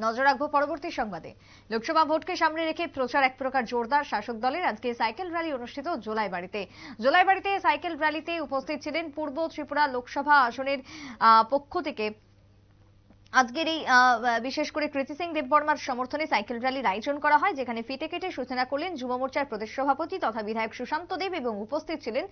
নজর রাখবো পরবর্তী সংবাদে। লোকসভা ভোটকে সামনে রেখে প্রচার এক প্রকার জোরদার শাসক দলের। আজকে সাইকেল র্যালি অনুষ্ঠিত জোলাইবাড়িতে সাইকেল র্যালিতে উপস্থিত ছিলেন পূর্ব ত্রিপুরা লোকসভা আসনের পক্ষ থেকে আজকের এই বিশেষ করে কৃতি সিং দেববর্মার সমর্থনে সাইকেল র্যালির আয়োজন করা হয়, যেখানে ফিতে কেটে সূচনা করলেন যুব মোর্চার প্রদেশ সভাপতি তথা বিধায়ক সুশান্ত দেব এবং উপস্থিত ছিলেন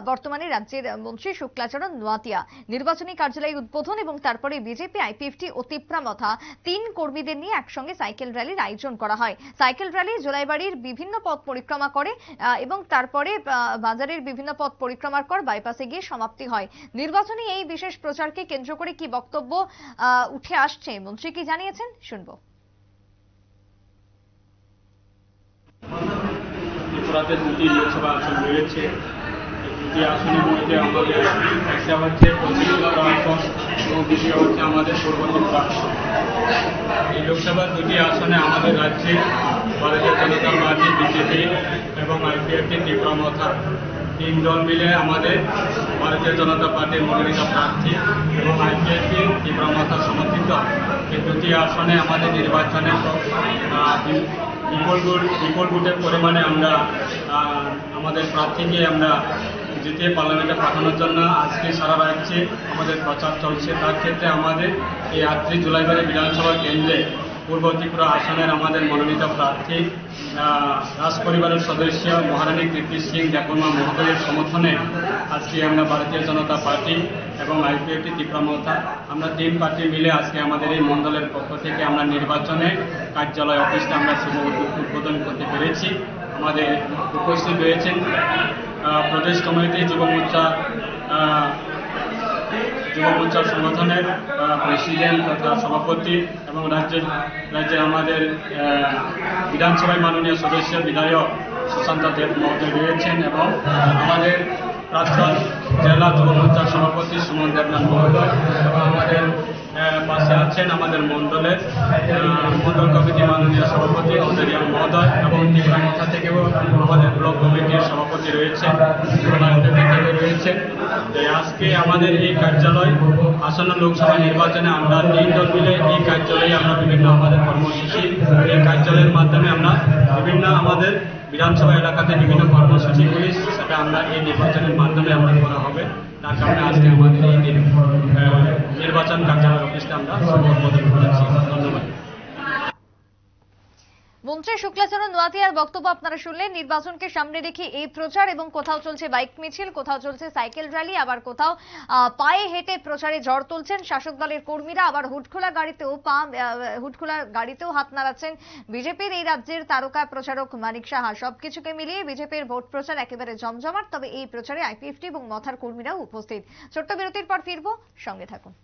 বর্তমানে রাজ্যের মন্ত্রী শুক্লাচরণ নোয়াতিয়া। নির্বাচনী কার্যালয় উদ্বোধন এবং তারপরে বিজেপি, আইপিএফটি ও তিপ্রামথা 3 কর্মীদের নিয়ে একসঙ্গে সাইকেল র্যালির আয়োজন করা হয়। সাইকেল র্যালি জোলাইবাড়ির বিভিন্ন পথ পরিক্রমা করে এবং তারপরে বাজারের বিভিন্ন পথ পরিক্রমার পর বাইপাসে গিয়ে সমাপ্তি হয়। নির্বাচনী এই বিশেষ প্রচারকে কেন্দ্র করে কি বক্তব্য উঠে আসছে, মন্ত্রী কি জানিয়েছেন, শুনবো। ত্রিপুরাতে 2টি লোকসভা আসন রয়েছে। এই 2টি আসনের মধ্যে আমাদের একটা হচ্ছে পশ্চিম ত্রিপুরা আসন এবং দ্বিতীয় হচ্ছে আমাদের পূর্ব ত্রিপুরা আসন। এই লোকসভা 2টি আসনে আমাদের রাজ্যে ভারতীয় জনতা পার্টি, বিজেপি এবং আইপিএফটি তিপ্রামথা 3 দল মিলে আমাদের ভারতীয় জনতা পার্টির মনোনীত প্রার্থী এবং আইপিএফটি তিপ্রামথা সমর্থিত এই 2টি আসনে আমাদের নির্বাচনে বিপুল ভোটের পরিমাণে আমরা আমাদের প্রার্থীকে আমরা জিতিয়ে পার্লামেন্টে পাঠানোর জন্য আজকে সারা রাজ্যে আমাদের প্রচার চলছে। তার ক্ষেত্রে আমাদের এই 8 জুলাইবাড়ি বিধানসভা কেন্দ্রে পূর্ব ত্রিপুরা আসনের আমাদের মনোনীত প্রার্থী রাজ পরিবারের সদস্য মহারানী কৃতি সিং দেববর্মা মহোদয়ের সমর্থনে আজকে আমরা ভারতীয় জনতা পার্টি এবং আইপিএফটি তিপ্রামথা আমরা 3 পার্টি মিলে আজকে আমাদের এই মণ্ডলের পক্ষ থেকে আমরা নির্বাচনে কার্যালয় অফিসটা আমরা শুভ উদ্বোধন করতে পেরেছি। আমাদের উপস্থিত রয়েছেন প্রদেশ কমিটি যুব মোর্চা সংগঠনের প্রেসিডেন্ট তথা সভাপতি এবং রাজ্যের আমাদের বিধানসভায় মাননীয় সদস্য বিধায়ক সুশান্ত দেব মহোদয় রয়েছেন এবং আমাদের প্রাক্তন জেলা যুব মোর্চার সভাপতি সুমন দেবনাথ মহোদয় এবং আমাদের পাশে আছেন আমাদের মন্ডল কমিটি মাননীয় সভাপতি অঞ্জলিয়ান মহোদয় এবং তিপ্রামথা থেকেও আমাদের ব্লক কমিটির সভাপতি রয়েছেন থেকে রয়েছেন। আজকে আমাদের এই কার্যালয় আসন্ন লোকসভা নির্বাচনে আমরা 3 দল মিলে এই কার্যালয়ে আমরা বিভিন্ন আমাদের কর্মসূচি এই কার্যালয়ের মাধ্যমে আমরা বিভিন্ন আমাদের বিধানসভা এলাকাতে বিভিন্ন কর্মসূচিগুলি সেটা আমরা এই নির্বাচনের মাধ্যমে আমরা করা হবে। তার কারণে আজকে আমাদের এই নির্বাচন কার্যালয় অফিসটা আমরা উদ্বোধন করেছি। ধন্যবাদ। মন্ত্রী শুক্লাচরণ নোয়াতিয়ার বক্তব্য আপনারা শুনলেন। নির্বাচনকে সামনে রেখে এই প্রচার এবং কোথাও চলছে বাইক মিছিল, কোথাও চলছে সাইকেল র্যালি, আবার কোথাও পায়ে হেঁটে প্রচারে ঝড় তুলছেন শাসক দলের কর্মীরা, আবার হুটখোলা গাড়িতেও হাত নাড়াচ্ছেন বিজেপির এই রাজ্যের তারকা প্রচারক মানিক সাহা। সবকিছুকে মিলিয়ে বিজেপির ভোট প্রচার একেবারে জমজমাট। তবে এই প্রচারে আইপিএফটি এবং মথার কর্মীরাও উপস্থিত। ছোট্ট বিরতির পর ফিরবো, সঙ্গে থাকুন।